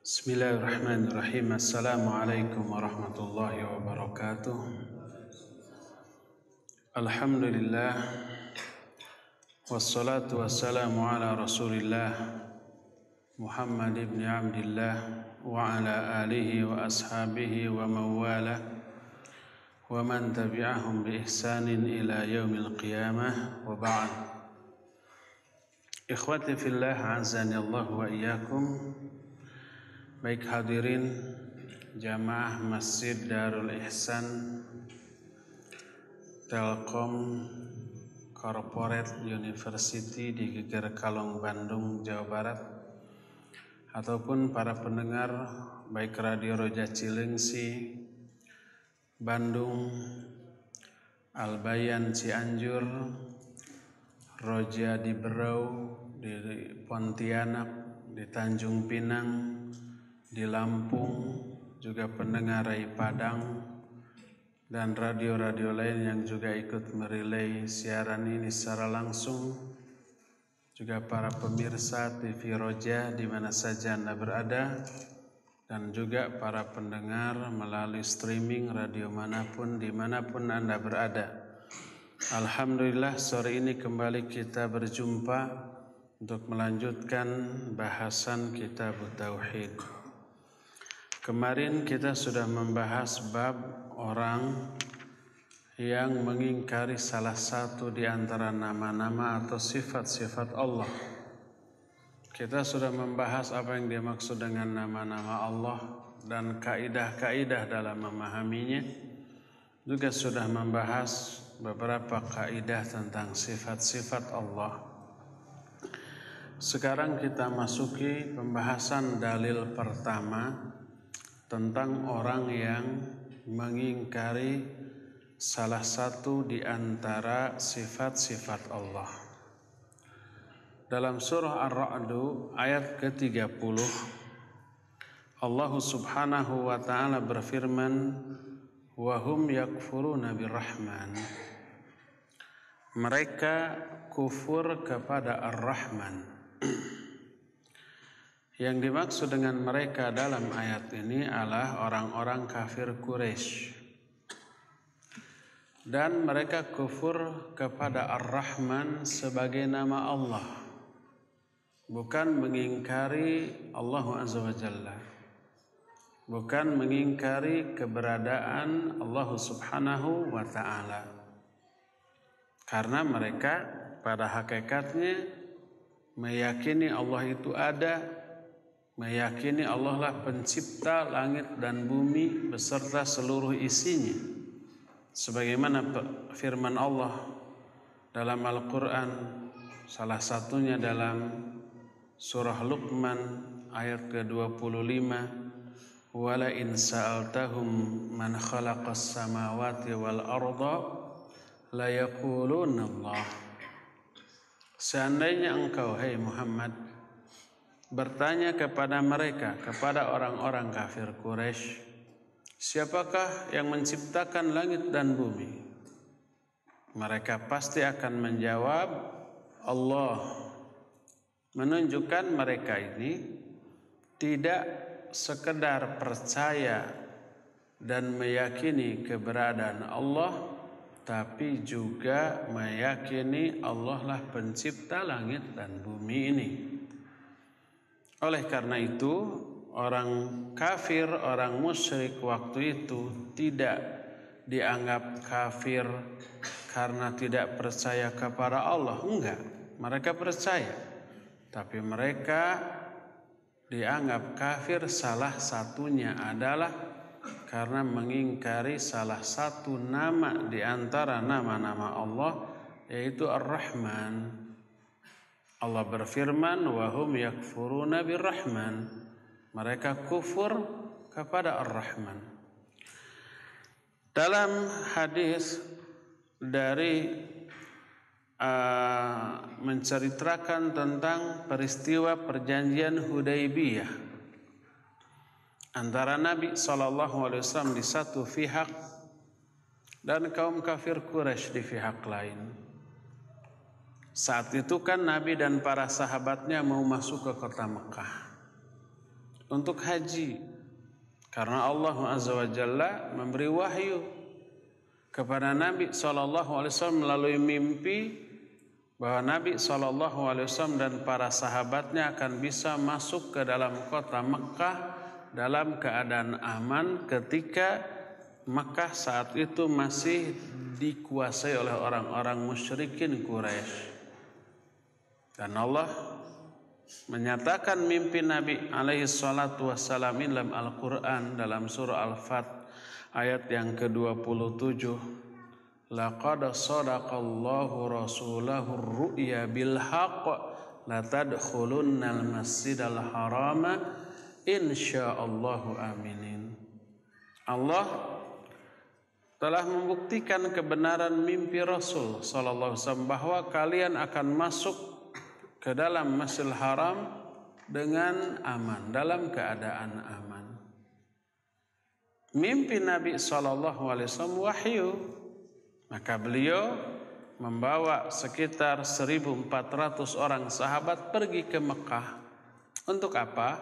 Bismillahirrahmanirrahim. Assalamualaikum warahmatullahi wabarakatuh. Alhamdulillah, wassalatu wassalamu ala rasulillah Muhammad ibn Abdillah wa ala alihi wa ashabihi wa mawala wa man tabi'ahum bi ihsanin ila yaumil qiyamah wa ba'd. Ikhwati fillah, azani Allah wa iyyakum. Baik hadirin jamaah Masjid Darul Ihsan Telkom Corporate University di Geger Kalong, Bandung, Jawa Barat, ataupun para pendengar baik Radio Roja Cilengsi, Bandung, Albayan Cianjur, Roja di Berau, di Pontianak, di Tanjung Pinang, di Lampung, juga pendengar Rai Padang, dan radio-radio lain yang juga ikut merilai siaran ini secara langsung, juga para pemirsa TV Roja di mana saja Anda berada, dan juga para pendengar melalui streaming radio manapun dimanapun Anda berada. Alhamdulillah, sore ini kembali kita berjumpa untuk melanjutkan bahasan Kitab Tauhid. Kemarin kita sudah membahas bab orang yang mengingkari salah satu di antara nama-nama atau sifat-sifat Allah. Kita sudah membahas apa yang dimaksud dengan nama-nama Allah dan kaidah-kaidah dalam memahaminya. Juga sudah membahas beberapa kaidah tentang sifat-sifat Allah. Sekarang kita masuki pembahasan dalil pertama tentang orang yang mengingkari salah satu di antara sifat-sifat Allah. Dalam surah Ar-Ra'd ayat ke-30, Allah Subhanahu wa taala berfirman, "Wa hum yakfuruna birrahman." Mereka kufur kepada Ar-Rahman. Yang dimaksud dengan mereka dalam ayat ini adalah orang-orang kafir Quraisy. Dan mereka kufur kepada Ar-Rahman sebagai nama Allah, bukan mengingkari Allah Azza wa Jalla, bukan mengingkari keberadaan Allah Subhanahu wa ta'ala. Karena mereka pada hakikatnya meyakini Allah itu ada, meyakini Allah lah pencipta langit dan bumi beserta seluruh isinya. Sebagaimana firman Allah dalam Al-Quran, salah satunya dalam surah Luqman ayat ke-25, "Wala in sa'altahum man khalaqas samawati wal arda la yaquluna Allah." Seandainya engkau, hai Muhammad, bertanya kepada mereka, kepada orang-orang kafir Quraisy, siapakah yang menciptakan langit dan bumi? Mereka pasti akan menjawab, Allah. Menunjukkan mereka ini tidak sekedar percaya dan meyakini keberadaan Allah, tapi juga meyakini Allah lah pencipta langit dan bumi ini. Oleh karena itu, orang kafir, orang musyrik waktu itu tidak dianggap kafir karena tidak percaya kepada Allah. Enggak, mereka percaya. Tapi mereka dianggap kafir salah satunya adalah karena mengingkari salah satu nama di antara nama-nama Allah, yaitu Ar-Rahman. Allah berfirman, "Wa hum yakfuruna birrahman." Mereka kufur kepada Ar-Rahman. Dalam hadis dari menceritakan tentang peristiwa perjanjian Hudaybiyah antara Nabi SAW di satu pihak dan kaum kafir Quraisy di pihak lain. Saat itu kan Nabi dan para sahabatnya mau masuk ke kota Mekah. untuk haji. Karena Allah Azza wa Jalla memberi wahyu kepada Nabi SAW melalui mimpi bahwa Nabi SAW dan para sahabatnya akan bisa masuk ke dalam kota Mekkah dalam keadaan aman ketika Mekkah saat itu masih dikuasai oleh orang-orang musyrikin Quraisy. Dan Allah menyatakan mimpi Nabi alaihi salatu wassalam dalam Al-Quran dalam surah Al-Fat ayat yang ke-27. Laqad sadaqallahu rasulahu ar-ru'ya bil haqq la tadkhulunnal masjidal harama insyaallahu aminin. Allah telah membuktikan kebenaran mimpi Rasul sallallahu alaihi wasallam bahwa kalian akan masuk ke dalam Masjidil Haram dengan aman, dalam keadaan aman. Mimpi Nabi SAW wahyu, maka beliau membawa sekitar 1.400 orang sahabat pergi ke Mekah. Untuk apa?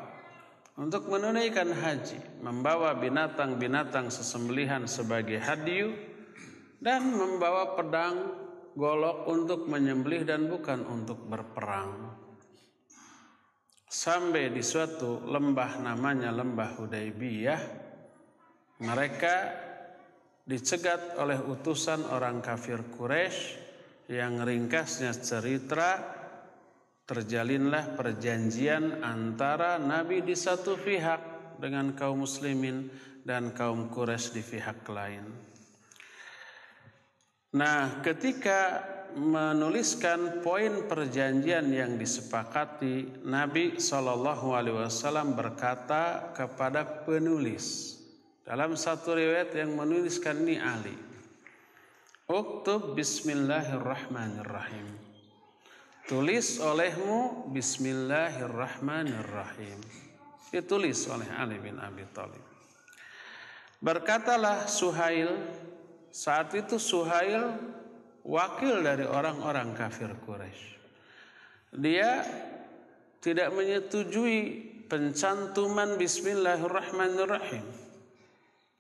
Untuk menunaikan haji, membawa binatang-binatang sesembelihan sebagai hadiah dan membawa pedang golok untuk menyembelih dan bukan untuk berperang. Sampai di suatu lembah namanya lembah Hudaybiyah, mereka dicegat oleh utusan orang kafir Quraisy yang ringkasnya cerita terjalinlah perjanjian antara Nabi di satu pihak dengan kaum muslimin dan kaum Quraisy di pihak lain. Nah, ketika menuliskan poin perjanjian yang disepakati, Nabi SAW berkata kepada penulis. Dalam satu riwayat yang menuliskan ini Ali. Uktub bismillahirrahmanirrahim. Tulis olehmu bismillahirrahmanirrahim. Ditulis oleh Ali bin Abi Thalib. Berkatalah Suhail. Saat itu Suhail wakil dari orang-orang kafir Quraisy. Dia tidak menyetujui pencantuman bismillahirrahmanirrahim.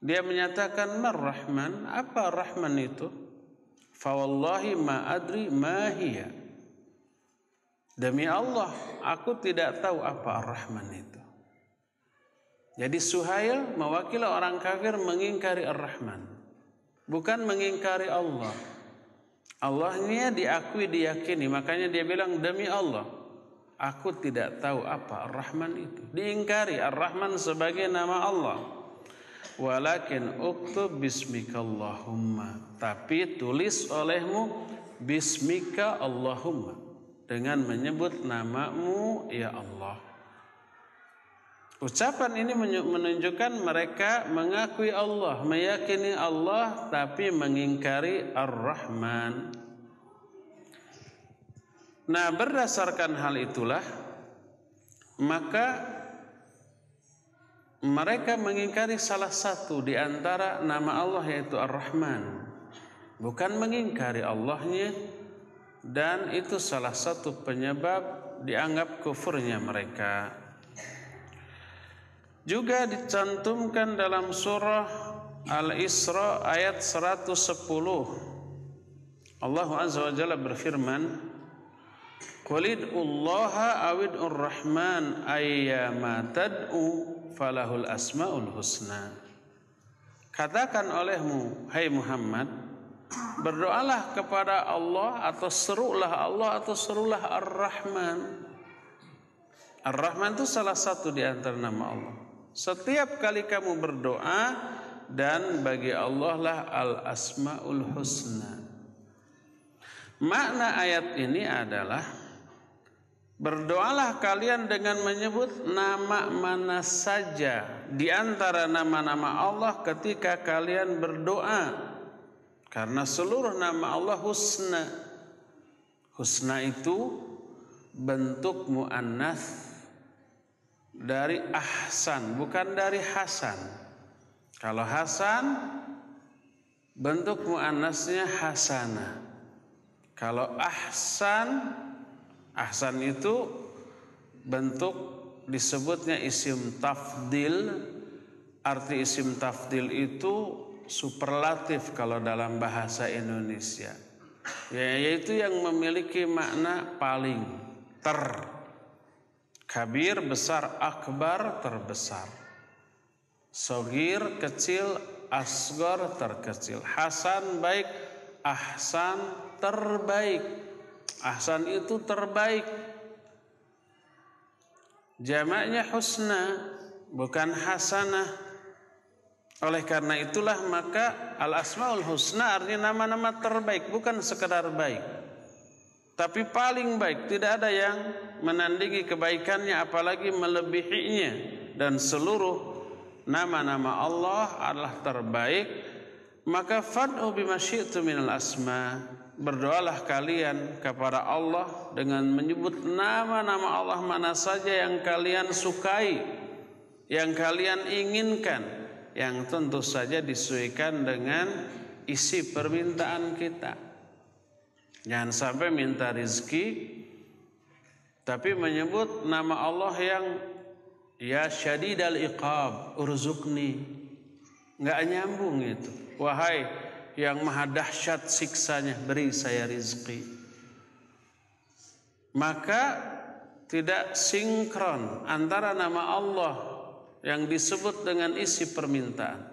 Dia menyatakan Mar-Rahman, apa Rahman itu? Fa wallahi ma adri ma hiya. Demi Allah, aku tidak tahu apa Ar-Rahman itu. Jadi Suhail mewakili orang kafir mengingkari Ar-Rahman. Bukan mengingkari Allah. Allahnya diakui, diyakini. Makanya dia bilang demi Allah, aku tidak tahu apa Ar-Rahman itu. Diingkari Ar-Rahman sebagai nama Allah. Walakin uktub bismika Allahumma. Tapi tulis olehmu bismika Allahumma. Dengan menyebut namamu ya Allah. Ucapan ini menunjukkan mereka mengakui Allah, meyakini Allah, tapi mengingkari Ar-Rahman. Nah, berdasarkan hal itulah, maka mereka mengingkari salah satu di antara nama Allah yaitu Ar-Rahman. Bukan mengingkari Allahnya, dan itu salah satu penyebab dianggap kufurnya mereka. Juga dicantumkan dalam surah Al-Isra ayat 110. Allah Azza wa Jalla berfirman, Qulid'ullaha awid'ur rahman ayyama tad'u falahul asma'ul husna. Katakan olehmu, hai Muhammad, berdoalah kepada Allah atau serulah Allah atau serulah Ar-Rahman. Ar-Rahman itu salah satu di antara nama Allah. Setiap kali kamu berdoa, dan bagi Allah lah al-asma'ul husna. Makna ayat ini adalah berdoalah kalian dengan menyebut nama mana saja di antara nama-nama Allah ketika kalian berdoa. Karena seluruh nama Allah husna. Husna itu bentuk muannats dari ahsan, bukan dari hasan. Kalau hasan bentuk muannasnya hasana. Kalau ahsan, ahsan itu bentuk disebutnya isim tafdil. Arti isim tafdil itu superlatif kalau dalam bahasa Indonesia, yaitu yang memiliki makna paling, kabir besar, akbar terbesar, sogir kecil, asgor terkecil, hasan baik, ahsan terbaik. Ahsan itu terbaik, jamaknya husna bukan hasanah. Oleh karena itulah maka al-asmaul husna artinya nama-nama terbaik, bukan sekedar baik, tapi paling baik. Tidak ada yang menandingi kebaikannya apalagi melebihinya, dan seluruh nama-nama Allah adalah terbaik. Maka fad'u bima syi'tu minal asma, berdoalah kalian kepada Allah dengan menyebut nama-nama Allah mana saja yang kalian sukai, yang kalian inginkan, yang tentu saja disesuaikan dengan isi permintaan kita. Jangan sampai minta rizki tapi menyebut nama Allah yang ya syadidal iqab urzuqni, nggak nyambung itu. Wahai yang maha dahsyat siksanya, beri saya rizki. Maka tidak sinkron antara nama Allah yang disebut dengan isi permintaan.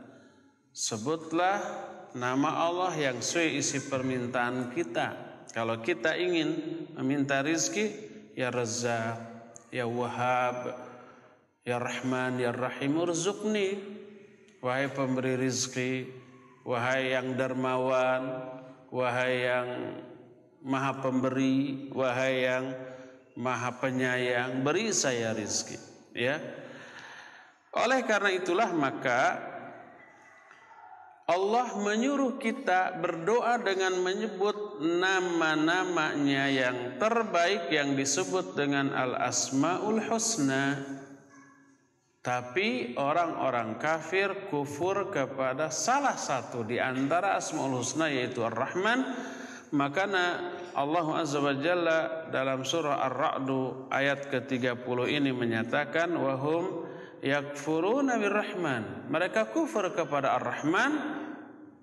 Sebutlah nama Allah yang sesuai isi permintaan kita. Kalau kita ingin meminta rizki, ya Razzaq, ya Wahhab, ya Rahman, ya Rahim, urzuqni. Wahai pemberi rizki, wahai yang dermawan, wahai yang maha pemberi, wahai yang maha penyayang, beri saya rizki. Ya. Oleh karena itulah maka Allah menyuruh kita berdoa dengan menyebut nama-namanya yang terbaik yang disebut dengan al-asmaul husna. Tapi orang-orang kafir kufur kepada salah satu di antara asmaul husna, yaitu ar-Rahman. Maka Allah Azza wa Jalla dalam surah Ar-Ra'd ayat ke-30 ini menyatakan wahum yakfuruna birrahman, mereka kufur kepada ar-Rahman.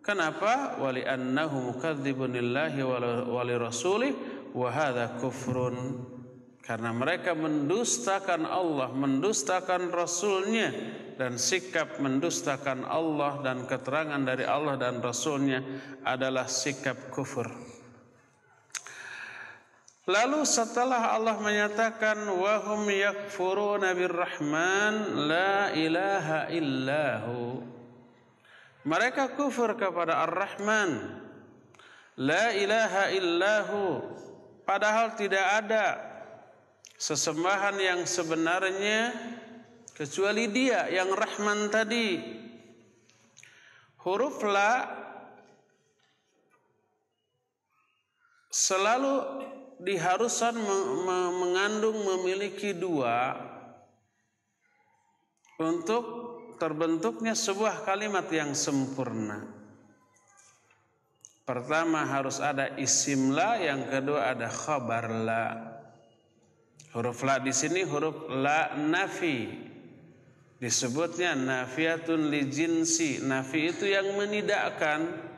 Kenapa? Wali annahu mukadzibun lillahi wa li rasulih wa hadza kufrun, karena mereka mendustakan Allah, mendustakan Rasulnya, dan sikap mendustakan Allah dan keterangan dari Allah dan Rasulnya adalah sikap kufur. Lalu setelah Allah menyatakan wahum yakfuruna birrahman la ilaha illahu, mereka kufur kepada ar-Rahman, la ilaha illahu, padahal tidak ada sesembahan yang sebenarnya kecuali Dia yang Rahman tadi. Huruf la selalu diharuskan mengandung memiliki dua untuk terbentuknya sebuah kalimat yang sempurna. Pertama harus ada isim la, yang kedua ada khabar la. Huruf la di sini huruf la nafi, disebutnya nafiyatun li jinsi. Nafi itu yang menidakkan,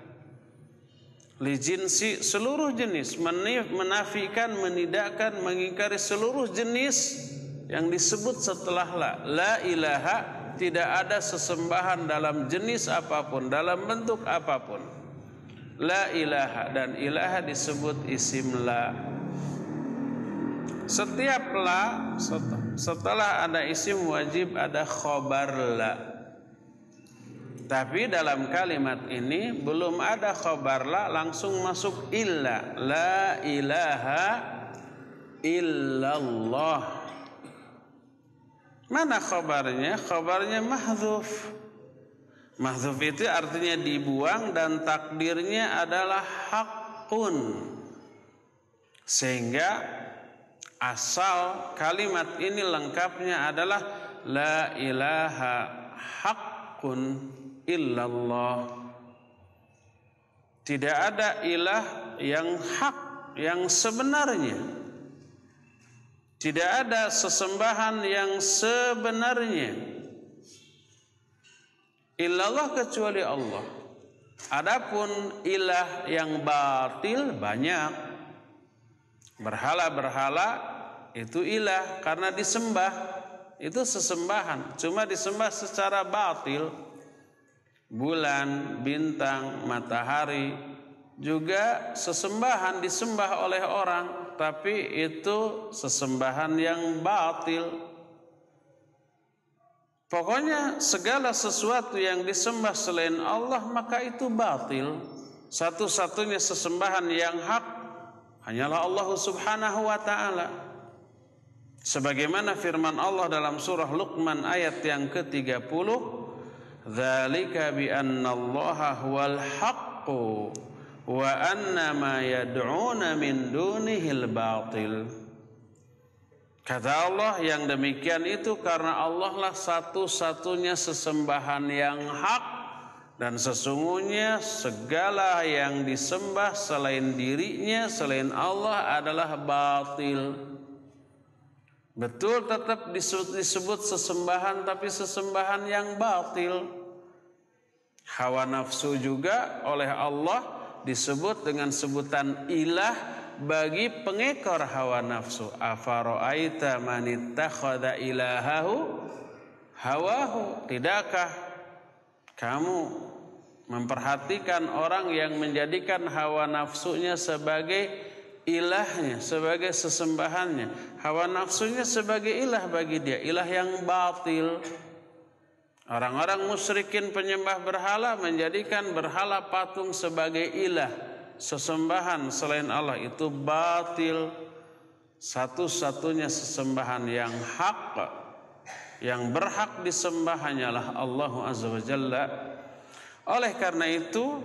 li jinsi seluruh jenis, menafikan, menidakkan, mengingkari seluruh jenis yang disebut setelah la. La ilaha, tidak ada sesembahan dalam jenis apapun, dalam bentuk apapun. La ilaha, dan ilaha disebut isim la. Setiap la setelah ada isim wajib ada khobar la. Tapi dalam kalimat ini belum ada khobar la, langsung masuk illa. La ilaha illallah. Mana khobarnya? Khobarnya mahdzuf. Mahdzuf itu artinya dibuang dan takdirnya adalah haqqun. Sehingga asal kalimat ini lengkapnya adalah la ilaha haqqun illallah. Tidak ada ilah yang hak, yang sebenarnya. Tidak ada sesembahan yang sebenarnya illallah kecuali Allah. Adapun ilah yang batil banyak. Berhala-berhala itu ilah karena disembah. Itu sesembahan, cuma disembah secara batil. Bulan, bintang, matahari juga sesembahan disembah oleh orang, tapi itu sesembahan yang batil. Pokoknya segala sesuatu yang disembah selain Allah maka itu batil. Satu-satunya sesembahan yang hak hanyalah Allah Subhanahu wa ta'ala. Sebagaimana firman Allah dalam surah Luqman ayat yang ke-30, "Dzalika bi anna Allaha huwal haqqu wa anna ma yad'una min dunihil batil." Kata Allah, yang demikian itu karena Allah lah satu-satunya sesembahan yang hak, dan sesungguhnya segala yang disembah selain dirinya, selain Allah adalah batil. Betul, tetap disebut sesembahan, tapi sesembahan yang batil. Hawa nafsu juga oleh Allah disebut dengan sebutan ilah bagi pengekor hawa nafsu. Afara'aita man ittakhadha ilahahu hawahu. Tidakkah kamu memperhatikan orang yang menjadikan hawa nafsunya sebagai ilahnya, sebagai sesembahannya? Hawa nafsunya sebagai ilah bagi dia, ilah yang batil. Orang-orang musyrikin penyembah berhala menjadikan berhala patung sebagai ilah, sesembahan selain Allah. Itu batil. Satu-satunya sesembahan yang hak, yang berhak disembah hanyalah Allah Azza wa Jalla. Oleh karena itu,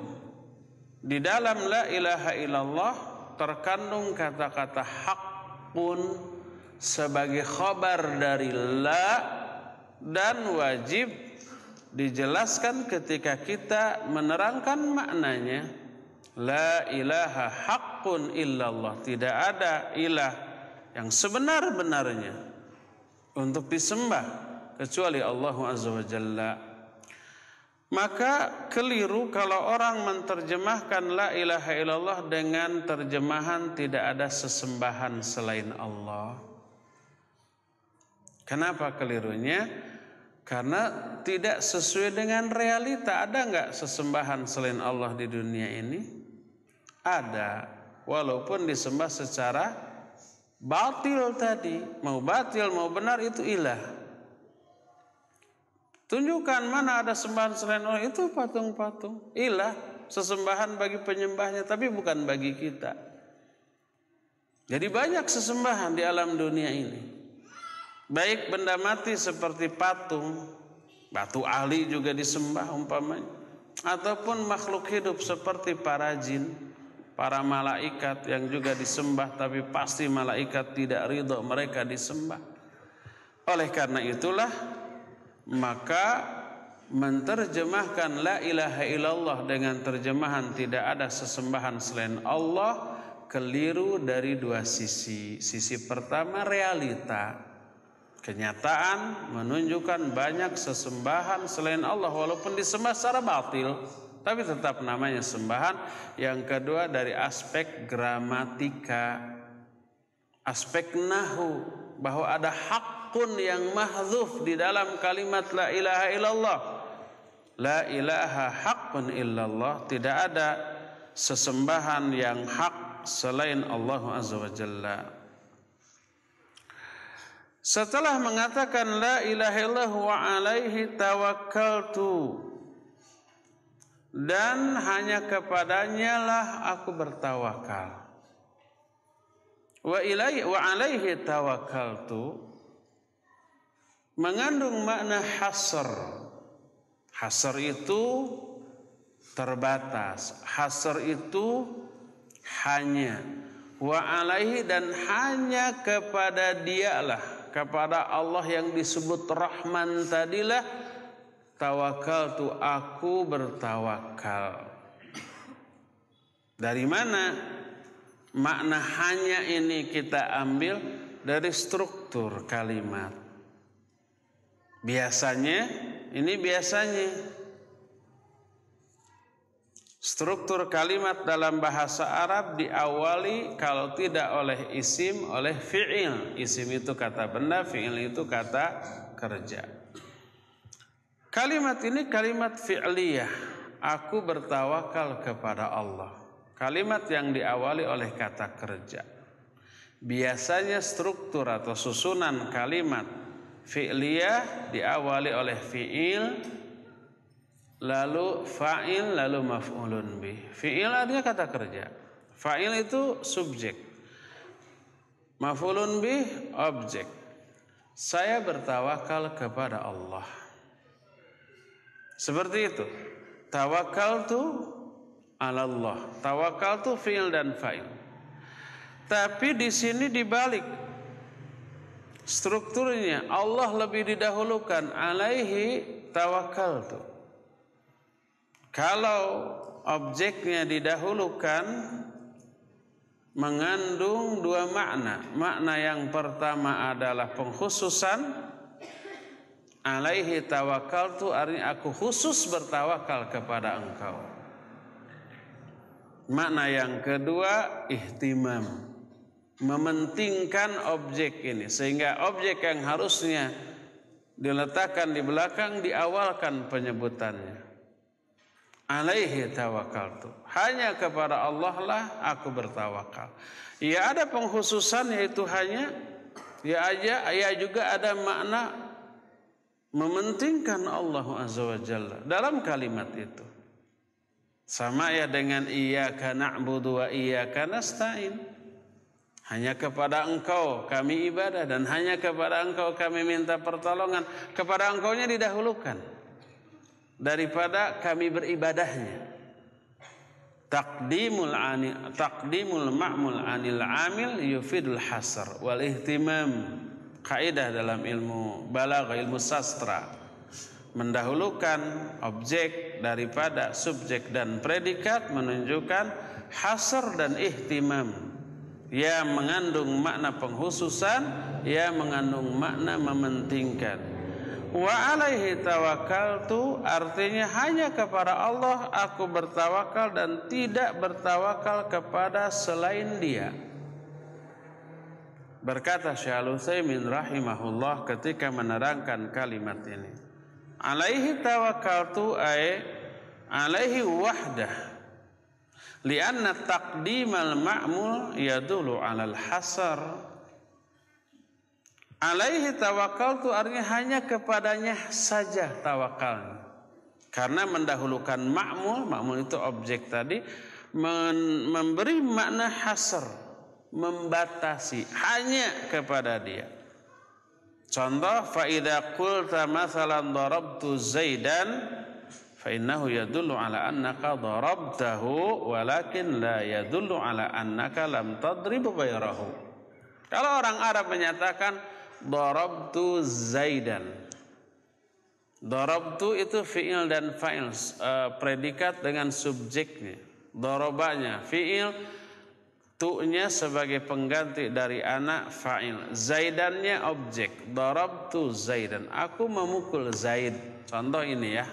di dalam la ilaha illallah terkandung kata-kata haqqun sebagai khabar dari la, dan wajib dijelaskan ketika kita menerangkan maknanya. La ilaha haqqun illallah. Tidak ada ilah yang sebenar-benarnya untuk disembah kecuali Allah Azza wa Jalla. Maka keliru kalau orang menerjemahkan la ilaha illallah dengan terjemahan tidak ada sesembahan selain Allah. Kenapa kelirunya? Karena tidak sesuai dengan realita. Ada enggak sesembahan selain Allah di dunia ini? Ada, walaupun disembah secara batil tadi. Mau batil mau benar itu ilah. Tunjukkan mana ada sembahan selain Allah. Itu patung-patung, ilah, sesembahan bagi penyembahnya, tapi bukan bagi kita. Jadi banyak sesembahan di alam dunia ini. Baik benda mati seperti patung, batu ahli juga disembah umpamanya, ataupun makhluk hidup seperti para jin, para malaikat yang juga disembah, tapi pasti malaikat tidak ridho mereka disembah. Oleh karena itulah, maka menterjemahkan la ilaha illallah dengan terjemahan tidak ada sesembahan selain Allah keliru dari dua sisi. Sisi pertama realita. Kenyataan menunjukkan banyak sesembahan selain Allah walaupun disembah secara batil, tapi tetap namanya sembahan. Yang kedua dari aspek gramatika, aspek nahu, bahwa ada haqqun yang mahdzuf di dalam kalimat la ilaha illallah. La ilaha haqqun illallah. Tidak ada sesembahan yang hak selain Allah Azza wa Jalla. Setelah mengatakan la ilaha illallah wa alaihi tawakkaltu, dan hanya kepadanya lah aku bertawakal. Wa alaihi tawakkaltu mengandung makna hasr. Hasr itu terbatas, hasr itu hanya. Wa alaihi, dan hanya kepada dialah, kepada Allah yang disebut Rahman tadilah tawakkaltu, aku bertawakal. Dari mana makna hanya ini kita ambil? dari struktur kalimat. Biasanya struktur kalimat dalam bahasa Arab diawali kalau tidak oleh isim, oleh fi'il. Isim itu kata benda, fi'il itu kata kerja. Kalimat ini kalimat fi'liyah. Aku bertawakal kepada Allah. Kalimat yang diawali oleh kata kerja. Biasanya struktur atau susunan kalimat fi'liyah diawali oleh fi'il, lalu fa'il, lalu maf'ulun bih. Fi'il artinya kata kerja. Fa'il itu subjek. Maf'ulun bih objek. Saya bertawakal kepada Allah. Seperti itu. Tawakkaltu 'ala Allah. Tawakkaltu fi'il dan fa'il. Tapi di sini dibalik. Strukturnya Allah lebih didahulukan, alaihi tawakkaltu. Kalau objeknya didahulukan mengandung dua makna. Makna yang pertama adalah pengkhususan. Alaihi tawakkaltu artinya aku khusus bertawakal kepada engkau. Makna yang kedua ihtimam. Mementingkan objek ini sehingga objek yang harusnya diletakkan di belakang diawalkan penyebutannya. Alaihi tawakkaltu. Hanya kepada Allah lah aku bertawakal. Ya ada pengkhususan yaitu hanya ya juga ada makna mementingkan Allah Azza wa Jalla dalam kalimat itu. Sama ya dengan iyyaka na'budu wa iyyaka nasta'in. Hanya kepada engkau kami ibadah dan hanya kepada engkau kami minta pertolongan. Kepada engkaunya didahulukan daripada kami beribadahnya. Taqdimul ma'mul anil amil yufidul hasr wal ihtimam. Kaidah dalam ilmu balaghah, ilmu sastra. Mendahulukan objek daripada subjek dan predikat menunjukkan hasr dan ihtimam. Ya mengandung makna penghususan, ya mengandung makna mementingkan. Wa alaihi tawakkaltu artinya hanya kepada Allah aku bertawakal dan tidak bertawakal kepada selain Dia. Berkata Syekh Al-Utsaimin rahimahullah ketika menerangkan kalimat ini. Alaihi tawakkaltu ay alaihi wahdah. Lianna taqdimal ma'mul yadullu 'alal hasar. Alaihi tawakkaltu artinya hanya kepadanya saja tawakalnya. Karena mendahulukan ma'mul itu objek tadi memberi makna hasar, membatasi hanya kepada Dia. Contoh fa idza qulta mathalan darabtu Zaidan fa innahu yadullu ala annaka darabtahu walakin la yadullu ala annaka lam tadrib ghairahu. Kalau orang Arab menyatakan darabtu Zaidan. Darabtu itu fi'il dan fa'il, predikat dengan subjeknya. Darabanya fi'il, tu'nya sebagai pengganti dari anak fa'il. Zaidannya objek. Darabtu Zaidan. Aku memukul Zaid. Contoh ini ya.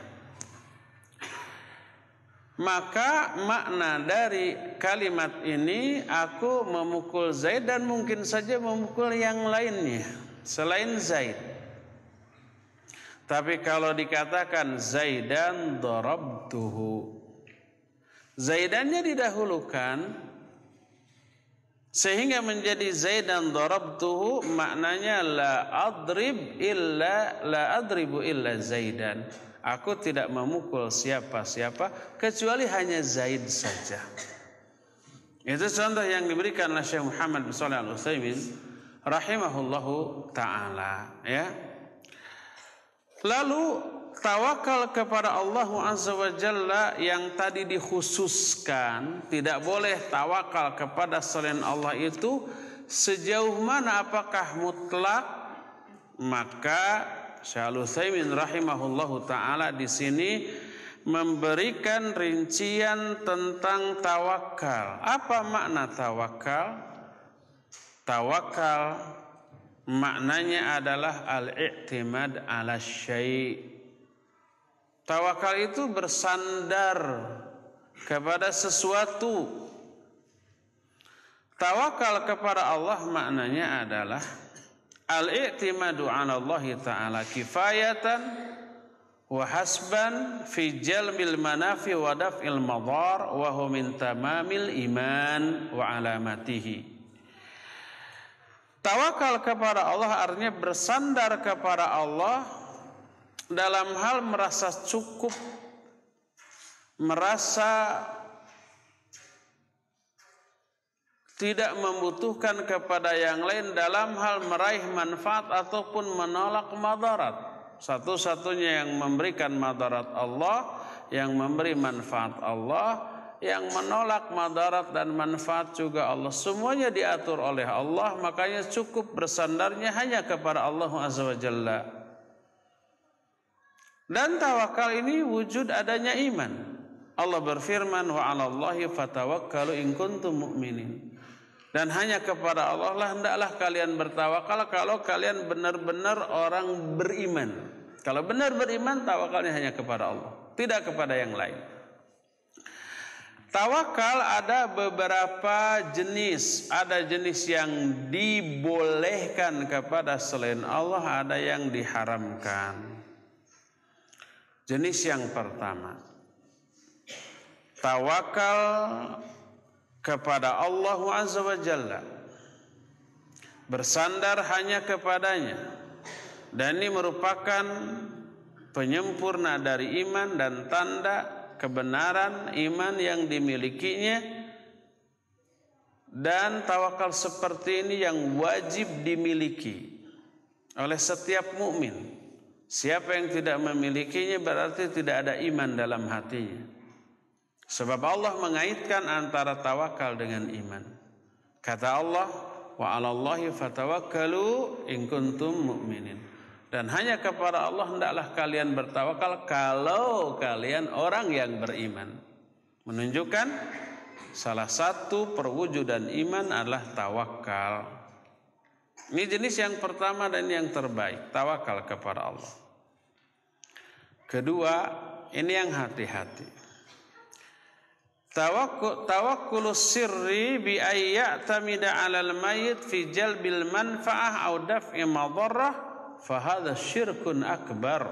Maka makna dari kalimat ini aku memukul Zaid dan mungkin saja memukul yang lainnya selain Zaid. Tapi kalau dikatakan Zaidan darabtuhu, Zaidannya didahulukan sehingga menjadi Zaidan darabtuhu maknanya la adribu illa Zaidan. Aku tidak memukul siapa-siapa kecuali hanya Zaid saja. Itu contoh yang diberikan oleh Syekh Muhammad bin Shalih Al-Utsaimin rahimahullahu taala ya. Lalu tawakal kepada Allah Azza wa Jalla yang tadi dikhususkan, tidak boleh tawakal kepada selain Allah itu sejauh mana, apakah mutlak? Maka Syekh Al-Utsaimin rahimahullahu taala di sini memberikan rincian tentang tawakal. Apa makna tawakal? Tawakal maknanya adalah al-i'timad 'ala syai'. Tawakal itu bersandar kepada sesuatu. Tawakal kepada Allah maknanya adalah al-i'timadu 'ala Allah Ta'ala kifayatan wa hasban fi jalbil manafi wa daf'il madar wa huwa min tamamil iman wa alamatihi. Tawakal kepada Allah artinya bersandar kepada Allah dalam hal merasa cukup, merasa tidak membutuhkan kepada yang lain dalam hal meraih manfaat ataupun menolak madarat. Satu-satunya yang memberikan madarat Allah, yang memberi manfaat Allah, yang menolak madarat dan manfaat juga Allah. Semuanya diatur oleh Allah, makanya cukup bersandarnya hanya kepada Allah Azza wa Jalla. Dan tawakal ini wujud adanya iman. Allah berfirman, wa 'alallahi fatawakkalu in kuntum mu'minin. Dan hanya kepada Allah lah hendaklah kalian bertawakal kalau kalian benar-benar orang beriman. Kalau benar beriman, tawakalnya hanya kepada Allah, tidak kepada yang lain. Tawakal ada beberapa jenis. Ada jenis yang dibolehkan kepada selain Allah, ada yang diharamkan. Jenis yang pertama, tawakal kepada Allah Azza wa Jalla, bersandar hanya kepadanya, dan ini merupakan penyempurna dari iman dan tanda kebenaran iman yang dimilikinya. Dan tawakal seperti ini yang wajib dimiliki oleh setiap mukmin. Siapa yang tidak memilikinya berarti tidak ada iman dalam hatinya. Sebab Allah mengaitkan antara tawakal dengan iman. Kata Allah, wa 'alallahi fatawakkalu in kuntum mu'minin. Dan hanya kepada Allah hendaklah kalian bertawakal kalau kalian orang yang beriman. Menunjukkan salah satu perwujudan iman adalah tawakal. Ini jenis yang pertama dan yang terbaik, tawakal kepada Allah. Kedua, ini yang hati-hati. Tawakkulus sirri bi ayya'tamida 'alal mayyit fi jalbil manfa'ah aw daf'i madarrah fa hadha syirkun akbar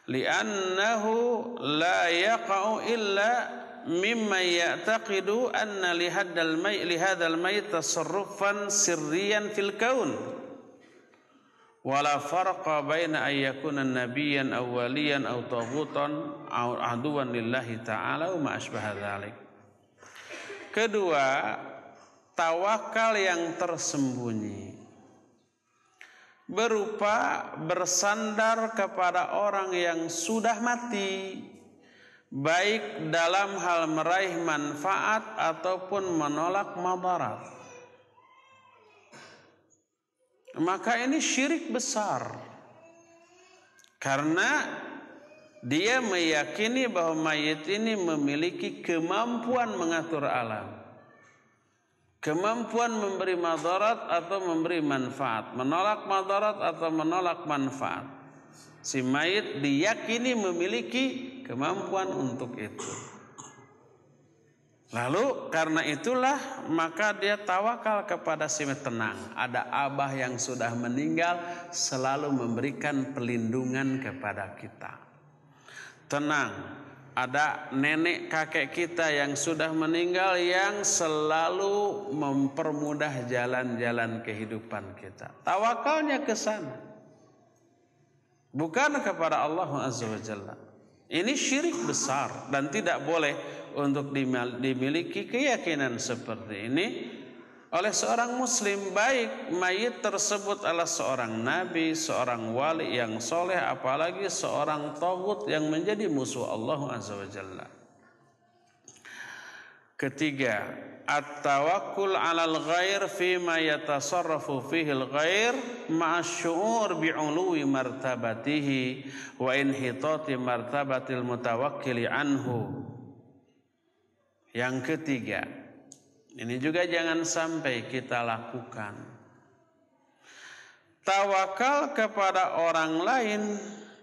li'annahu la yaqa'u illa mimma ya'taqidu anna li hadzal mayyit tasarrufan sirriyan fil kaun wala farqa baina ay yakuna nabiyyan aw waliyan aw taghutan aw aduwan lillahi ta'ala wa ma asbaha dzalik. Kedua, tawakal yang tersembunyi berupa bersandar kepada orang yang sudah mati, baik dalam hal meraih manfaat ataupun menolak madarat. Maka ini syirik besar. Karena dia meyakini bahwa mayit ini memiliki kemampuan mengatur alam. Kemampuan memberi madarat atau memberi manfaat. Menolak madarat atau menolak manfaat. Si mayit diyakini memiliki kemampuan untuk itu. Lalu karena itulah maka dia tawakal kepada si tenang. Ada abah yang sudah meninggal selalu memberikan perlindungan kepada kita. Tenang, ada nenek kakek kita yang sudah meninggal yang selalu mempermudah jalan-jalan kehidupan kita. Tawakalnya ke sana. Bukan kepada Allah Azza wa Jalla. Ini syirik besar dan tidak boleh untuk dimiliki keyakinan seperti ini oleh seorang muslim, baik mayit tersebut adalah seorang nabi, seorang wali yang soleh, apalagi seorang taghut yang menjadi musuh Allah Azza wa Jalla. Ketiga, at-tawakkul 'alal ghair fima yatasarrafu fihi al-ghair ma'a syu'ur bi'uluwi martabatihi wa inhitati martabatil mutawakkili anhu. Yang ketiga, ini juga jangan sampai kita lakukan. tawakal kepada orang lain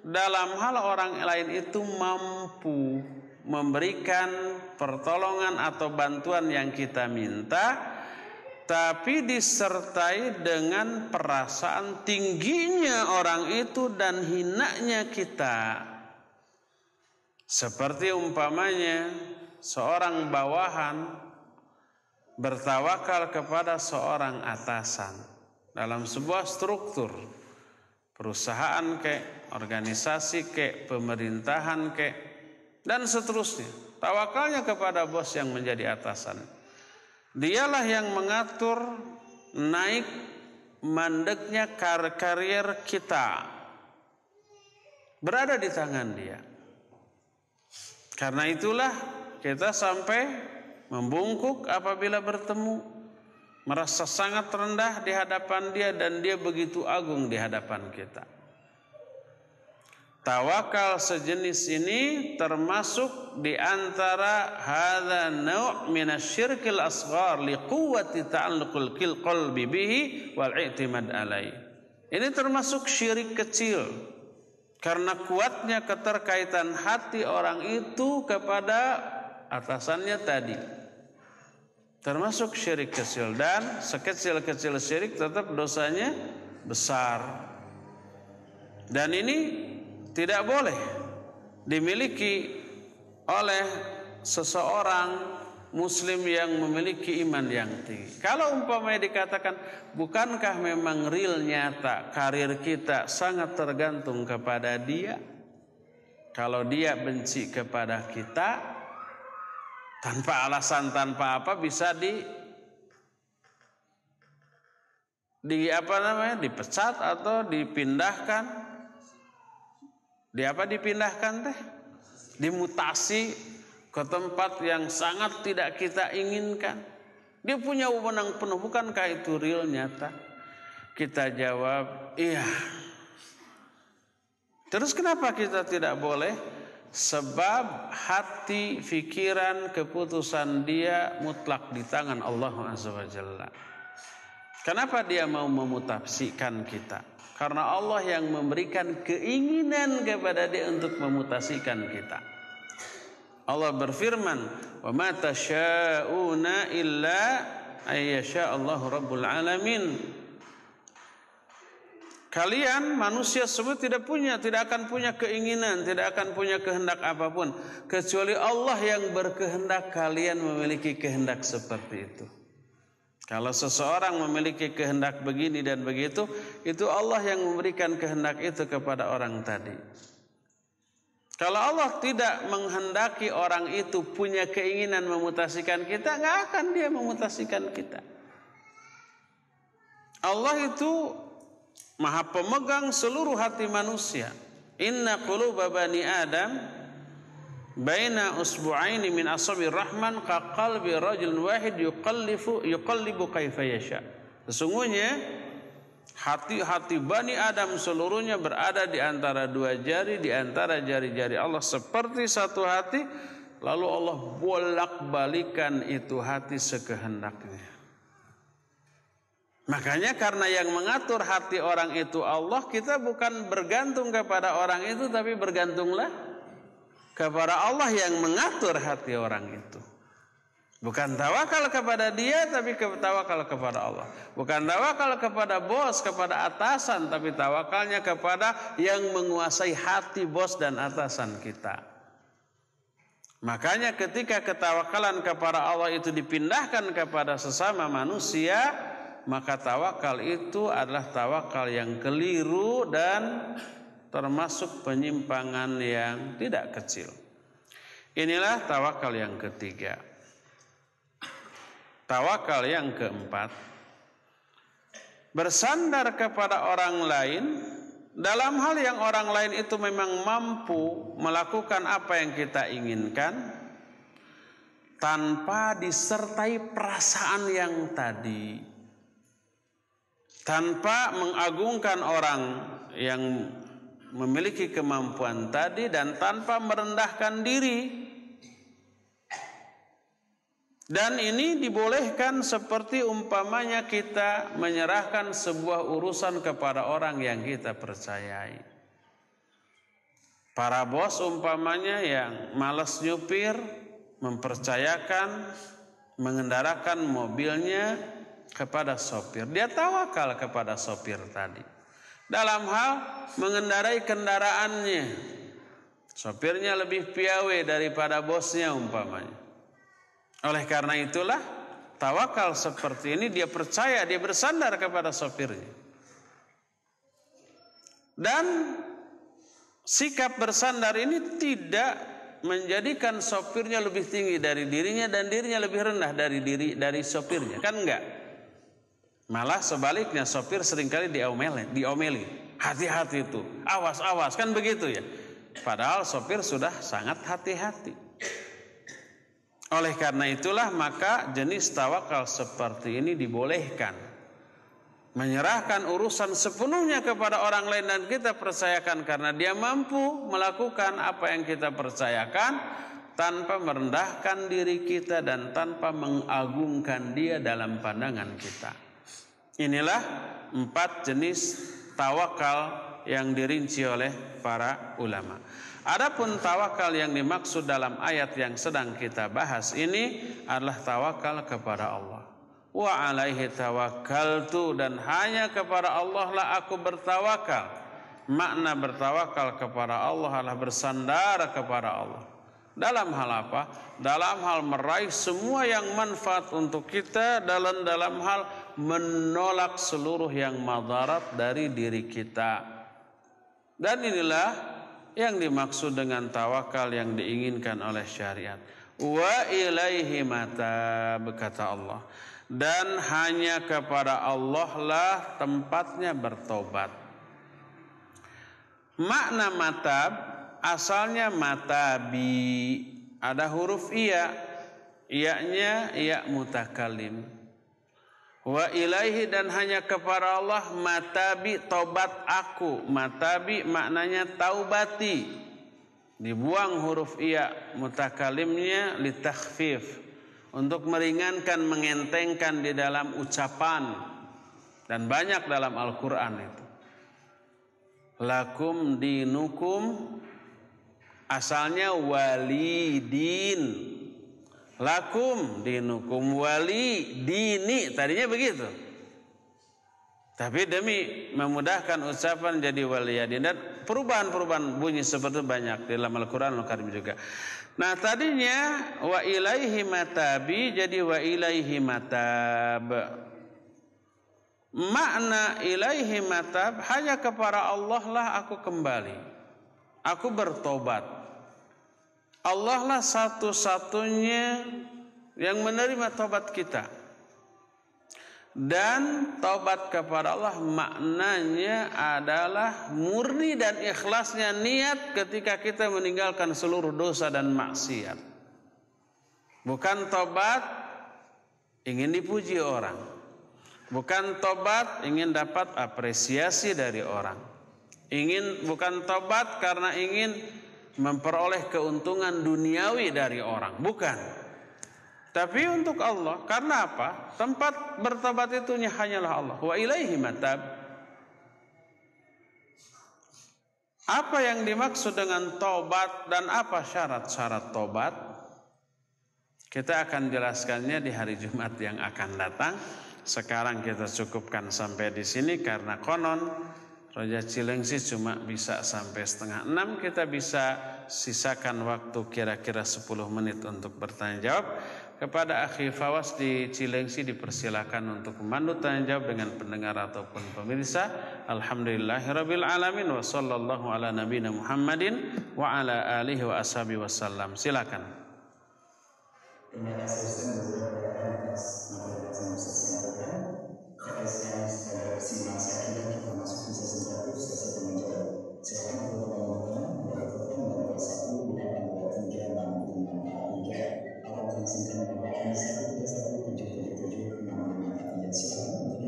dalam hal orang lain itu mampu memberikan pertolongan atau bantuan yang kita minta, tapi disertai dengan perasaan tingginya orang itu dan hinanya kita. Seperti umpamanya seorang bawahan bertawakal kepada seorang atasan dalam sebuah struktur perusahaan organisasi pemerintahan dan seterusnya. Tawakalnya kepada bos yang menjadi atasan. Dialah yang mengatur naik mandeknya karier kita. Berada di tangan dia. Karena itulah kita sampai membungkuk apabila bertemu, merasa sangat rendah di hadapan dia dan dia begitu agung di hadapan kita. Tawakal sejenis ini termasuk di antara hadza naw' minasyirkil asghar liquwwati ta'alluqil qalbi bihi wal i'timad alaihi. Ini termasuk syirik kecil karena kuatnya keterkaitan hati orang itu kepada atasannya tadi. Termasuk syirik kecil, dan sekecil-kecil syirik tetap dosanya besar. Dan ini tidak boleh dimiliki oleh seseorang muslim yang memiliki iman yang tinggi. Kalau umpamanya dikatakan, bukankah memang real nyata karir kita sangat tergantung kepada dia? Kalau dia benci kepada kita, tanpa alasan, tanpa apa, bisa dipecat atau dipindahkan. Dipindahkan dimutasi ke tempat yang sangat tidak kita inginkan. Dia punya wewenang penuh, bukankah itu real nyata? Kita jawab, iya. Terus kenapa kita tidak boleh? Sebab hati, fikiran, keputusan dia mutlak di tangan Allah Azza wa Jalla. Kenapa dia mau memutasikan kita? Karena Allah yang memberikan keinginan kepada dia untuk memutasikan kita. Allah berfirman, "Wa ma tasyauna illa ayyasha Allahu rabbul alamin." Kalian manusia semua tidak akan punya keinginan, tidak akan punya kehendak apapun kecuali Allah yang berkehendak kalian memiliki kehendak seperti itu. Kalau seseorang memiliki kehendak begini dan begitu, itu Allah yang memberikan kehendak itu kepada orang tadi. Kalau Allah tidak menghendaki orang itu punya keinginan memutasikan kita, nggak akan dia memutasikan kita. Allah itu Maha pemegang seluruh hati manusia. Inna quluba bani Adam baina usbu'aini min asabi'r rahman ka qalbi rajulin wahid yuqallibu kaifa yasha. Sesungguhnya hati-hati Bani Adam seluruhnya berada di antara dua jari, di antara jari-jari Allah seperti satu hati, lalu Allah bolak-balikan itu hati sekehendaknya. Makanya karena yang mengatur hati orang itu Allah, kita bukan bergantung kepada orang itu, tapi bergantunglah kepada Allah yang mengatur hati orang itu. Bukan tawakal kepada dia, tapi tawakal kepada Allah. Bukan tawakal kepada bos, kepada atasan, tapi tawakalnya kepada yang menguasai hati bos dan atasan kita. Makanya ketika ketawakalan kepada Allah itu dipindahkan kepada sesama manusia, maka tawakal itu adalah tawakal yang keliru dan termasuk penyimpangan yang tidak kecil. Inilah tawakal yang ketiga. Tawakal yang keempat, bersandar kepada orang lain dalam hal yang orang lain itu memang mampu melakukan apa yang kita inginkan tanpa disertai perasaan yang tadi, tanpa mengagungkan orang yang memiliki kemampuan tadi dan tanpa merendahkan diri. Dan ini dibolehkan seperti umpamanya kita menyerahkan sebuah urusan kepada orang yang kita percayai. Para bos umpamanya yang malas nyupir, mempercayakan mengendarakan mobilnya kepada sopir. Dia tawakal kepada sopir tadi. Dalam hal mengendarai kendaraannya, sopirnya lebih piawai daripada bosnya umpamanya. Oleh karena itulah tawakal seperti ini dia percaya, dia bersandar kepada sopirnya. Dan sikap bersandar ini tidak menjadikan sopirnya lebih tinggi dari dirinya dan dirinya lebih rendah dari sopirnya. Kan enggak. Malah sebaliknya sopir seringkali diomeli. Hati-hati itu, awas-awas, kan begitu ya. Padahal sopir sudah sangat hati-hati. Oleh karena itulah maka jenis tawakal seperti ini dibolehkan. Menyerahkan urusan sepenuhnya kepada orang lain dan kita percayakan karena dia mampu melakukan apa yang kita percayakan tanpa merendahkan diri kita dan tanpa mengagungkan dia dalam pandangan kita. Inilah 4 jenis tawakal yang dirinci oleh para ulama. Adapun tawakal yang dimaksud dalam ayat yang sedang kita bahas ini adalah tawakal kepada Allah. Wa alaihi tawakkaltu, dan hanya kepada Allah lah aku bertawakal. Makna bertawakal kepada Allah adalah bersandar kepada Allah. Dalam hal apa? Dalam hal meraih semua yang manfaat untuk kita, dalam hal menolak seluruh yang madarat dari diri kita. Dan inilah yang dimaksud dengan tawakal yang diinginkan oleh syariat. Wa ilaihi matab, kata Allah. Dan hanya kepada Allah lah tempatnya bertobat. Makna matab asalnya matabi, ada huruf iya, iya-nya iya mutakalim. Wa ilaihi, dan hanya kepada Allah matabi, tobat aku. Matabi maknanya taubati. Dibuang huruf iya mutakalimnya litakhfif, untuk meringankan, mengentengkan di dalam ucapan. Dan banyak dalam Al-Quran itu. Lakum dinukum asalnya walidin. Lakum dinukum wali dini, tadinya begitu. Tapi demi memudahkan ucapan jadi waliyadin. Dan perubahan-perubahan bunyi seperti itu banyak dalam Al-Quran Al-Karim juga. Nah tadinya wa ilaihi matabi jadi wa ilaihi matab. Makna ilaihi matab, hanya kepada Allah lah aku kembali, aku bertobat. Allah lah satu-satunya yang menerima taubat kita. Dan taubat kepada Allah maknanya adalah murni dan ikhlasnya niat ketika kita meninggalkan seluruh dosa dan maksiat. Bukan taubat ingin dipuji orang. Bukan taubat ingin dapat apresiasi dari orang. Bukan taubat karena ingin memperoleh keuntungan duniawi dari orang, bukan. Tapi untuk Allah, karena apa? Tempat bertobat itu hanyalah Allah. Wa ilaihi matab. Apa yang dimaksud dengan taubat dan apa syarat-syarat taubat? Kita akan jelaskannya di hari Jumat yang akan datang. Sekarang kita cukupkan sampai di sini karena konon Raja Cilengsi cuma bisa sampai 5:30. Kita bisa sisakan waktu kira-kira 10 menit untuk bertanya jawab. Kepada Akhi Fawas di Cilengsi dipersilakan untuk memandu tanya jawab dengan pendengar ataupun pemirsa. Alhamdulillahirabbil alamin wa sallallahu ala nabiyina Muhammadin wa ala alihi wa ashabihi wasallam. Silakan. Terima kasih Ustaz atas materi yang Ustaz sampaikan. Saya simak saya kita masuk ke sesi terakhir, sesi penjawab. Silakan untuk mengumpulkan dan satu bukan 2 3 6 5 4 3 atau langsungkan nomor 1317776 553. Silakan untuk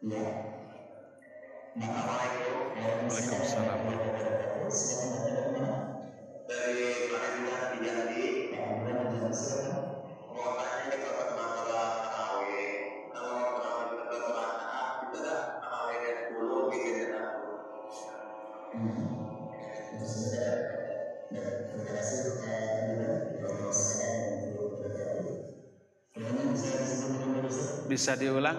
ya. Waalaikumsalam. Dari Pak Diganti, silakan. bisa diulang?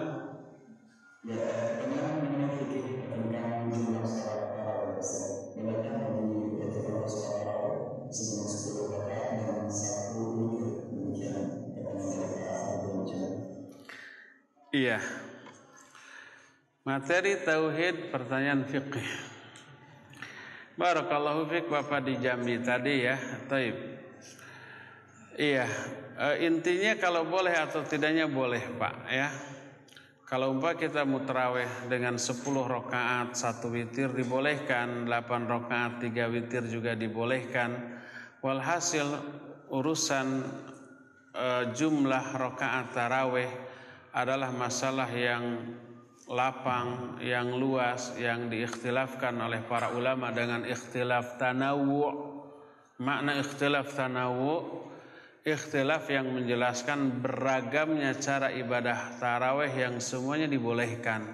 Ya, pertanyaan mengenai fikih tentang jumlah sholat tarawih. Bagaimana di sholat tarawih sebelum 10 rakaat dan 1 witir demikian Iya. Materi tauhid pertanyaan fikih. Barakallahu fiik Bapak di Jambi tadi ya. Taib. Iya, intinya kalau boleh atau tidaknya boleh Pak ya. Kalau umpah kita mau tarawih dengan 10 rakaat 1 witir dibolehkan, 8 rakaat 3 witir juga dibolehkan. Walhasil urusan jumlah rakaat tarawih adalah masalah yang lapang, yang luas, yang diikhtilafkan oleh para ulama dengan ikhtilaf tanawu'. Makna ikhtilaf tanawu', ikhtilaf yang menjelaskan beragamnya cara ibadah tarawih yang semuanya dibolehkan.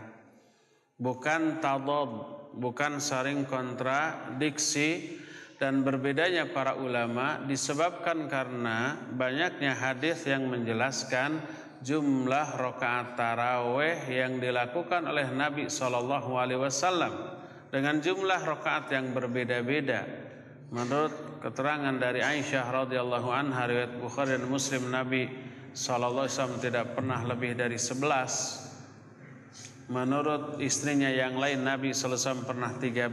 Bukan tadad, bukan saling kontradiksi, dan berbedanya para ulama disebabkan karena banyaknya hadis yang menjelaskan jumlah rakaat tarawih yang dilakukan oleh Nabi SAW dengan jumlah rakaat yang berbeda-beda. Menurut keterangan dari Aisyah radhiyallahu anha riwayat Bukhari dan Muslim, Nabi SAW tidak pernah lebih dari 11. Menurut istrinya yang lain Nabi SAW pernah 13,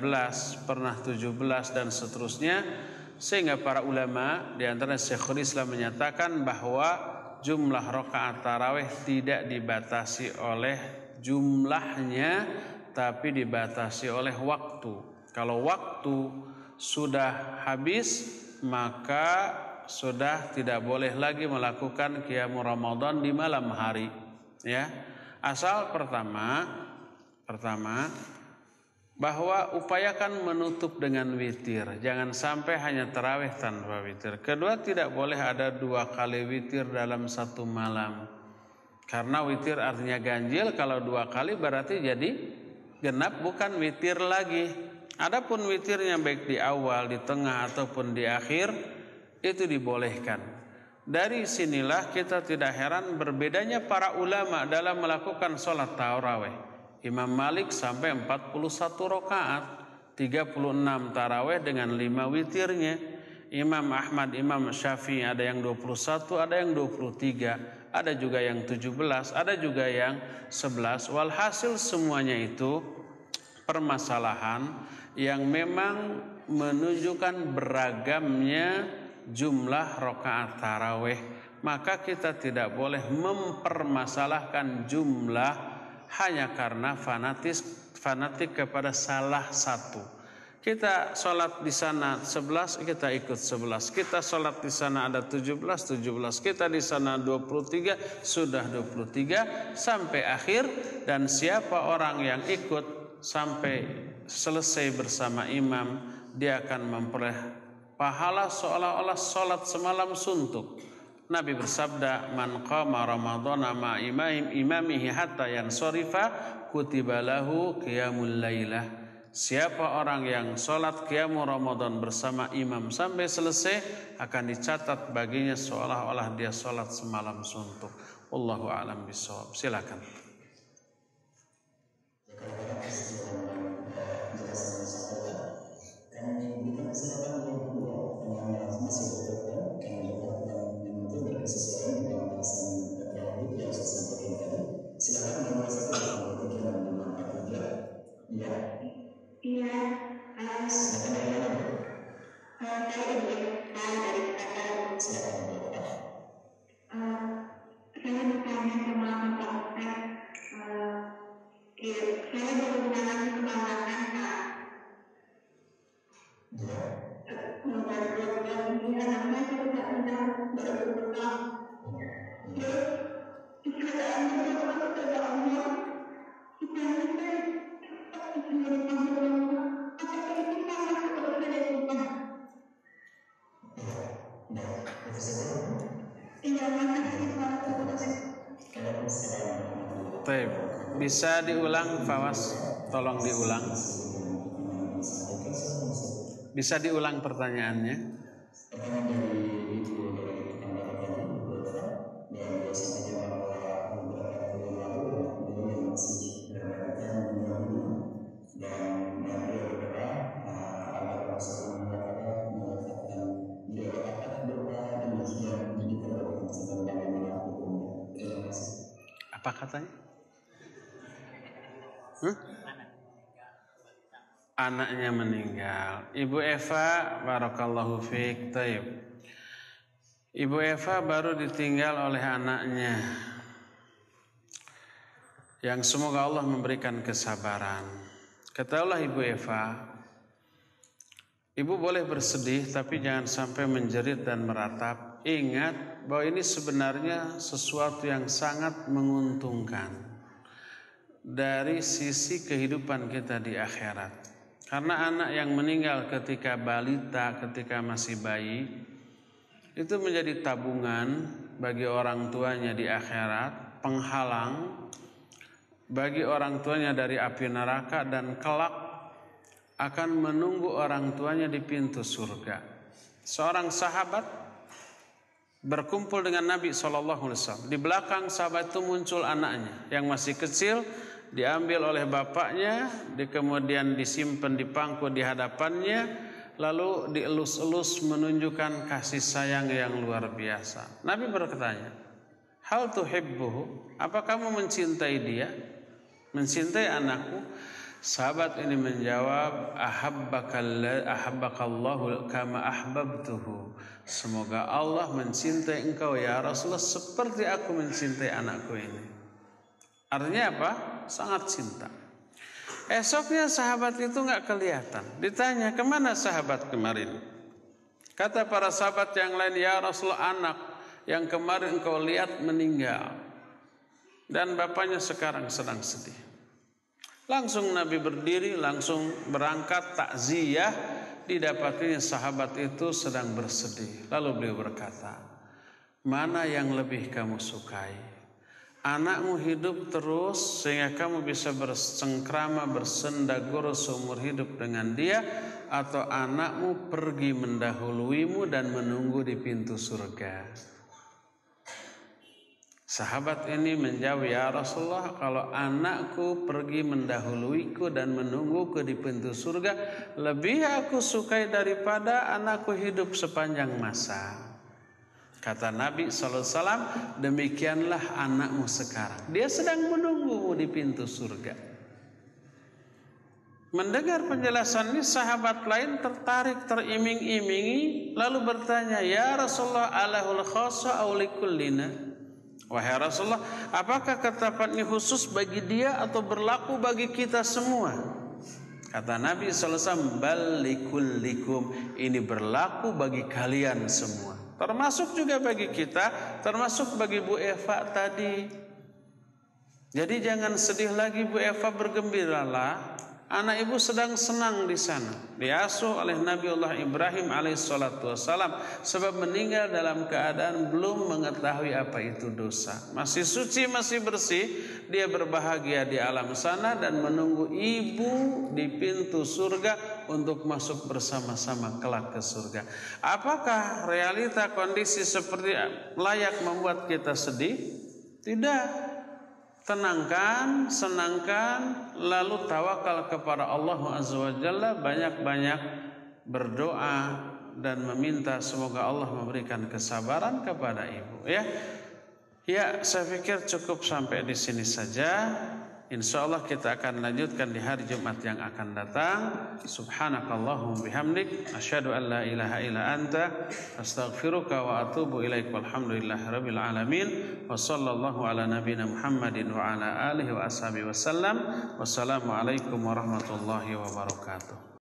pernah 17 dan seterusnya. Sehingga para ulama di antara Syekhul Islam menyatakan bahwa jumlah rakaat tarawih tidak dibatasi oleh jumlahnya, tapi dibatasi oleh waktu. Kalau waktu sudah habis, maka sudah tidak boleh lagi melakukan qiyamul Ramadan di malam hari ya. Asal pertama bahwa upayakan menutup dengan witir, jangan sampai hanya tarawih tanpa witir. Kedua, tidak boleh ada 2 kali witir dalam satu malam, karena witir artinya ganjil. Kalau 2 kali berarti jadi genap, bukan witir lagi. Adapun witirnya baik di awal, di tengah ataupun di akhir itu dibolehkan. Dari sinilah kita tidak heran berbedanya para ulama dalam melakukan sholat tarawih. Imam Malik sampai 41 rakaat, 36 tarawih dengan 5 witirnya. Imam Ahmad, Imam Syafi'i ada yang 21, ada yang 23, ada juga yang 17, ada juga yang 11. Walhasil semuanya itu permasalahan yang memang menunjukkan beragamnya jumlah rakaat tarawih. Maka kita tidak boleh mempermasalahkan jumlah hanya karena fanatik kepada salah satu. Kita sholat di sana 11, kita ikut 11. Kita sholat di sana ada 17. Kita di sana 23, sudah 23 sampai akhir. Dan siapa orang yang ikut sampai selesai bersama imam, dia akan memperoleh pahala seolah-olah sholat semalam suntuk. Nabi bersabda, man qama ramadhana ma imamihi hatta yansarifa kutiba lahu qiyamul lailah. Siapa orang yang sholat qiyamul Ramadan bersama imam sampai selesai, akan dicatat baginya seolah-olah dia sholat semalam suntuk. Wallahu a'lam bishawab. Silakan. Bisa diulang, Fawas? Tolong diulang. Bisa diulang pertanyaannya? Apa katanya? Anaknya meninggal. Ibu Eva, barakallahu fiik. Taib. Ibu Eva baru ditinggal oleh anaknya, yang semoga Allah memberikan kesabaran. Ketahuilah Ibu Eva, ibu boleh bersedih tapi jangan sampai menjerit dan meratap. Ingat bahwa ini sebenarnya sesuatu yang sangat menguntungkan dari sisi kehidupan kita di akhirat. Karena anak yang meninggal ketika balita, ketika masih bayi, itu menjadi tabungan bagi orang tuanya di akhirat, penghalang bagi orang tuanya dari api neraka, dan kelak akan menunggu orang tuanya di pintu surga. Seorang sahabat berkumpul dengan Nabi SAW. Di belakang sahabat itu muncul anaknya yang masih kecil, diambil oleh bapaknya, kemudian disimpan di pangku di hadapannya, lalu dielus-elus menunjukkan kasih sayang yang luar biasa. Nabi bertanya, hal tuhibbuhu, apa kamu mencintai dia? Mencintai anakku? Sahabat ini menjawab, ahabbakallahu kama ahbabtuhu. Semoga Allah mencintai engkau ya Rasulullah seperti aku mencintai anakku ini. Artinya apa? Sangat cinta. Esoknya sahabat itu nggak kelihatan. Ditanya, kemana sahabat kemarin? Kata para sahabat yang lain, ya Rasulullah, anak yang kemarin engkau lihat meninggal dan bapaknya sekarang sedang sedih. Langsung Nabi berdiri, langsung berangkat takziah. Didapatinya sahabat itu sedang bersedih. Lalu beliau berkata, mana yang lebih kamu sukai? Anakmu hidup terus sehingga kamu bisa bersengkrama, bersenda guru seumur hidup dengan dia, atau anakmu pergi mendahuluimu dan menunggu di pintu surga? Sahabat ini menjawab, ya Rasulullah, kalau anakku pergi mendahuluiku dan menungguku di pintu surga, lebih aku sukai daripada anakku hidup sepanjang masa. Kata Nabi SAW, demikianlah anakmu sekarang. Dia sedang menunggumu di pintu surga. Mendengar penjelasan ini, sahabat lain tertarik, teriming-imingi, lalu bertanya, ya Rasulullah, alahul khassa aw likullina? Wahai Rasulullah, apakah ketetapan ini khusus bagi dia atau berlaku bagi kita semua? Kata Nabi SAW, bal likullikum, ini berlaku bagi kalian semua. Termasuk juga bagi kita, termasuk bagi Bu Eva tadi. Jadi jangan sedih lagi Bu Eva, bergembiralah. Anak ibu sedang senang di sana. Diasuh oleh Nabiullah Ibrahim alaihissalatu wassalam, sebab meninggal dalam keadaan belum mengetahui apa itu dosa. Masih suci, masih bersih. Dia berbahagia di alam sana dan menunggu ibu di pintu surga untuk masuk bersama-sama kelak ke surga. Apakah realita kondisi seperti layak membuat kita sedih? Tidak. Tenangkan, senangkan, lalu tawakal kepada Allah Azza wa Jalla, banyak-banyak berdoa dan meminta semoga Allah memberikan kesabaran kepada ibu. Ya, saya pikir cukup sampai di sini saja. Insyaallah kita akan lanjutkan di hari Jumat yang akan datang. Subhanakallahumma bihamdik, asyhadu an la ilaha illa anta, astaghfiruka wa atubu ilaik. Walhamdulillahirabbil alamin. Wa sallallahu ala nabiyyina Muhammadin wa ala alihi wa ashabihi wasallam. Wassalamu alaikum warahmatullahi wabarakatuh.